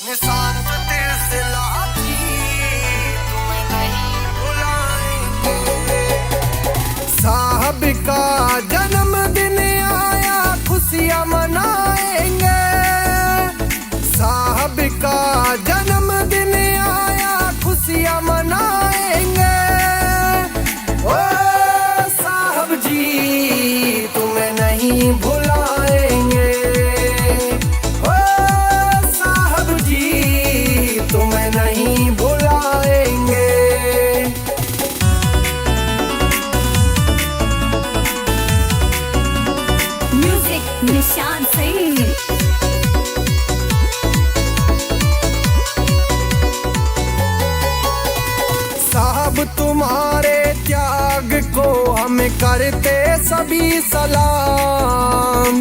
निशान जो तेरे से लाती तुम्हें नहीं बुलाएंगे। साहब का जन्मदिन आया खुशियाँ मनाएंगे। साहब का जन्मदिन आया खुशियाँ मनाएंगे। ओ साहब जी तुम्हें नहीं भुलाएंगे। ओ साहब जी तुम्हें नहीं भुलाएंगे। म्यूजिक निशान सिंह। साहब तुम्हारे त्याग को हम करते सभी सलाम।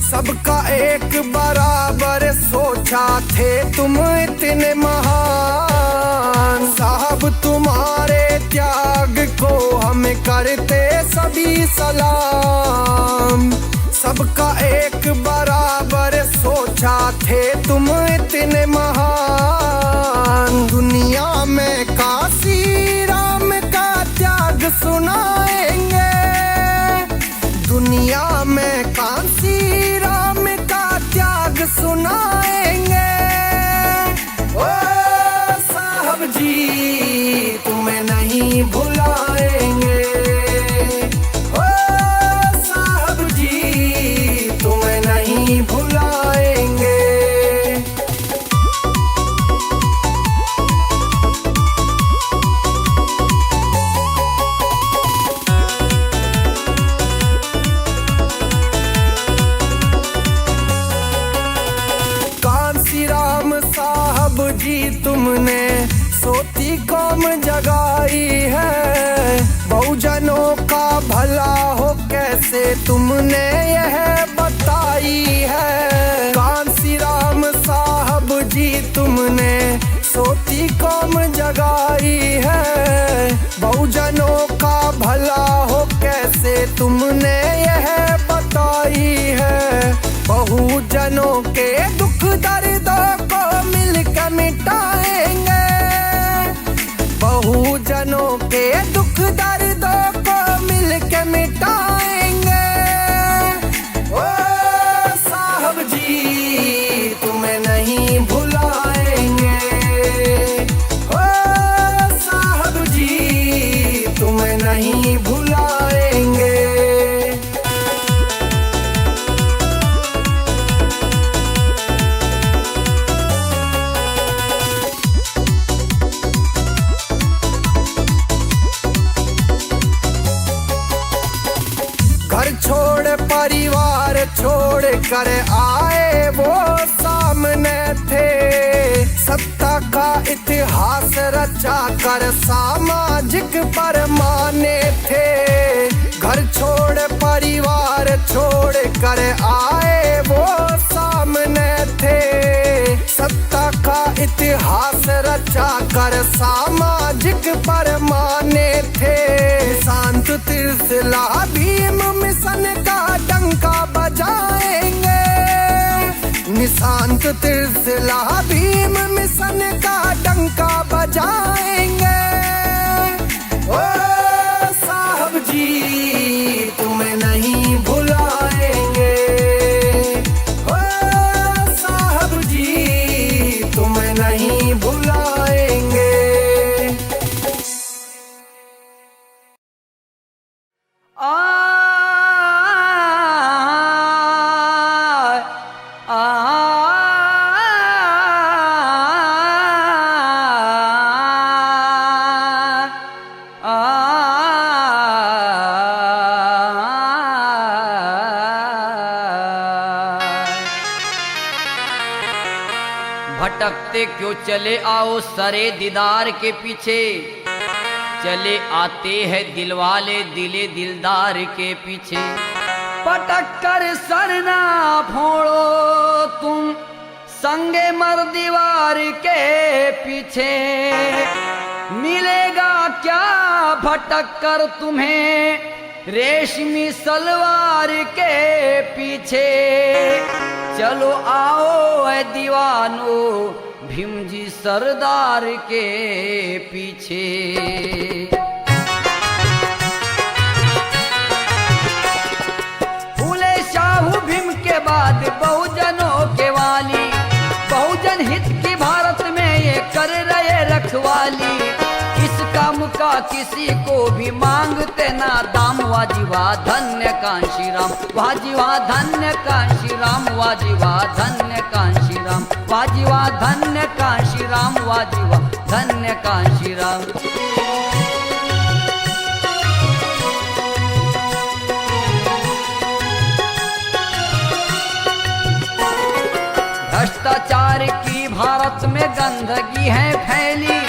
सबका एक बराबर सोचा थे तुम इतने महान। साहब तुम्हारे त्याग को हम करते सभी सलाम। सबका एक बराबर सोचा थे तुम इतने महान। दुनिया में काशी राम का त्याग सुनाएंगे। दुनिया में काशी राम का त्याग सुनाएंगे। ओ साहब जी तुम्हें नहीं भुलाएंगे। ओ साहब जी तुम्हें नहीं भुलाएंगे। कांसी राम साहब जी तुमने सोती कौम जगाई है। बहुजनों का भला हो कैसे तुमने यह बताई है। कांसी राम साहब जी तुमने सोती कौम जगाई है। बहुजनों का भला हो कैसे तुमने यह बताई है। बहुजनों के दुख दर्दों को मिलकर मिटाएंगे। बहुजनों के दुख दर्दों को मिलकर मिटाएंगे। ओ साहब जी तुम्हें नहीं भुलाएंगे। ओ साहब जी तुम्हें नहीं भुलाएंगे। घर छोड़ परिवार छोड़ कर आए वो सामने थे। सत्ता का इतिहास रचा कर सामाजिक परमाने थे। घर छोड़ परिवार छोड़ कर आए वो सामने थे। सत्ता का इतिहास रचा कर सामाजिक परमाने थे। शांत त्रिशला भीम मिशन का डंका बजाएंगे। निशांत त्रिशला भीम मिशन का डंका बजाएंगे। ओ साहब जी तुम्हें नहीं भुलाएंगे। ओ साहब जी तुम्हें नहीं भुलाएंगे। भटकते क्यों चले आओ सरे दीदार के पीछे। चले आते हैं दिलवाले दिले दिलदार के पीछे। पटक कर सरना फोड़ो तुम संगे मर दीवार के पीछे। मिलेगा क्या भटक कर तुम्हें रेशमी सलवार के पीछे। चलो आओ ऐ दीवानो भीम जी सरदार के पीछे। फूले शाहू भीम के बाद बहुजनों के वाली, बहुजन हित की भारत में ये कर रहे रखवाली। इसका मुका किसी को भी मांगते ना दाम, वाजीवा धन्य कांशी राम, वाजीवा धन्य कांशी राम, वाजीवा धन्य कांशी राम, वाजीवा धन्य कांशी राम, वाजीवा धन्य कांशी राम। भ्रष्टाचार की भारत में गंदगी है फैली,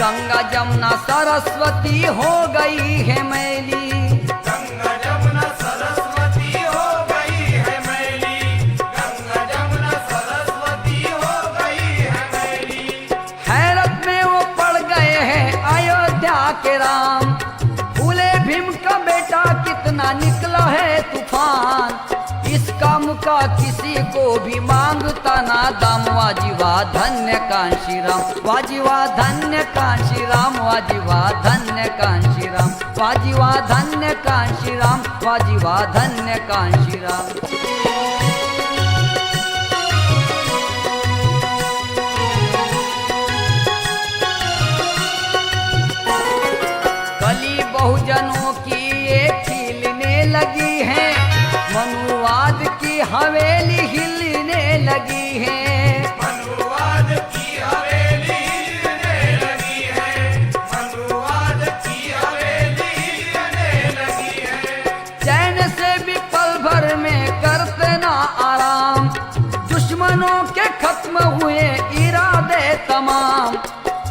गंगा जमुना सरस्वती हो गई है मैली। गंगा जमुना सरस्वती हो गई है मैली, गंगा जमुना सरस्वती हो गई है मैली। हैरत में वो पड़ गए हैं अयोध्या के राम, फूले भीम का बेटा कितना निकला है तूफान। इसका मुका किसी को भी मांगता ना दाम, वाजीवा धन्य कांशी राम, वाजीवा धन्य कांशी राम, वाजीवा धन्य कांशी राम, वाजीवा धन्य कांशी राम, वाजीवा धन्य कांशी राम। कली बहुजनों की ये खिलने लगी है, मनुवाद की हवेली हिलने लगी है। मनुवाद की हवेली हिलने लगी है, मनुवाद की हवेली हिलने लगी है। चैन से भी पल भर में करते ना आराम, दुश्मनों के खत्म हुए इरादे तमाम।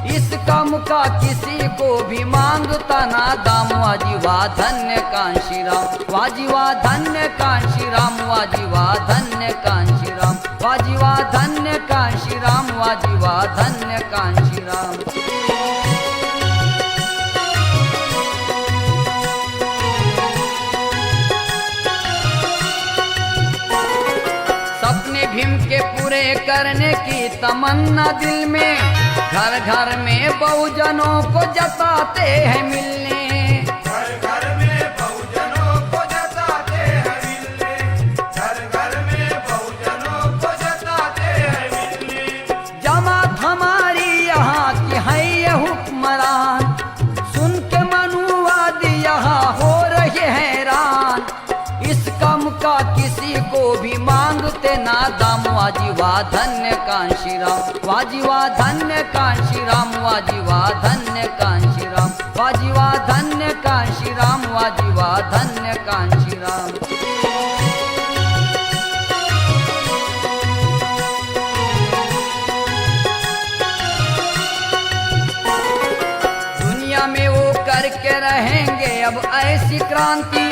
इसका मुका किसी को भी मांगता ना दाम, वाजीवा धन्य कांशी राम, वाजीवा धन्य कांशी राम, वाजीवा धन्य कांशी राम, वाजीवा धन्य कांशी राम, वाजीवा धन्य कांशी राम। सपने भीम के पूरे करने की तमन्ना दिल में, घर घर में बहुजनों को जताते हैं मिलने। घर घर में बहुजनों को जताते हैं मिलने, घर घर में बहुजनों को जताते हैं मिलने। जमात हमारी यहाँ की है ये हुक्मरान, सुन के मनुवादी यहाँ हो रहे हैरान। इसका मुका किसी को भी मांगते ना दाम, वाजीवा धन्य कांशी राम, वाजीवा धन्य कांशी राम, वाजीवा धन्य कांशी राम, वाजीवा धन्य कांशी राम, वाजीवा धन्य कांशी राम। दुनिया में वो करके रहेंगे अब ऐसी क्रांति,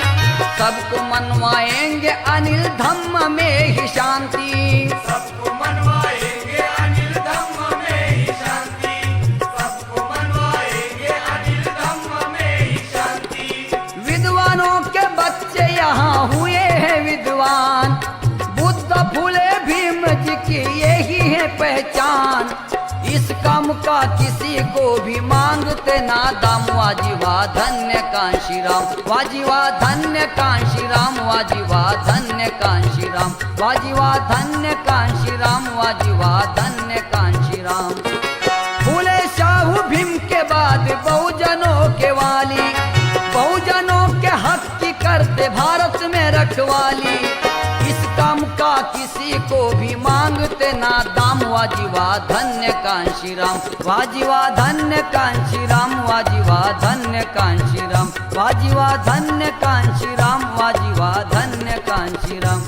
सबको मनवाएंगे अनिल धम्म में ही शांति। सबको मनवाएंगे अनिल धम्म में ही शांति, सबको मनवाएंगे अनिल धम्म में ही शांति। विद्वानों के बच्चे यहाँ हुए हैं विद्वान, बुद्ध फूले भीम जी की यही है पहचान। इसका मुका किसी को भी मांगते ना दाम, वाजीवा धन्य कांशी राम, वाजीवा धन्य कांशी राम, वाजीवा धन्य कांशी राम, वाजीवा धन्य कांशी राम, वाजीवा धन्य कांशी राम। फूले शाहू भीम के बाद बहुजनों के वाली, बहुजनों के हक की करते भारत में रखवाली। इसका मुका किसी को भी मांगते ना दाम, वाजीवा धन्य कांशी राम, वाजीवा धन्य कांशी राम, वाजीवा धन्य कांशी राम, वाजीवा धन्य कांशी राम, वाजीवा धन्य कांशी राम।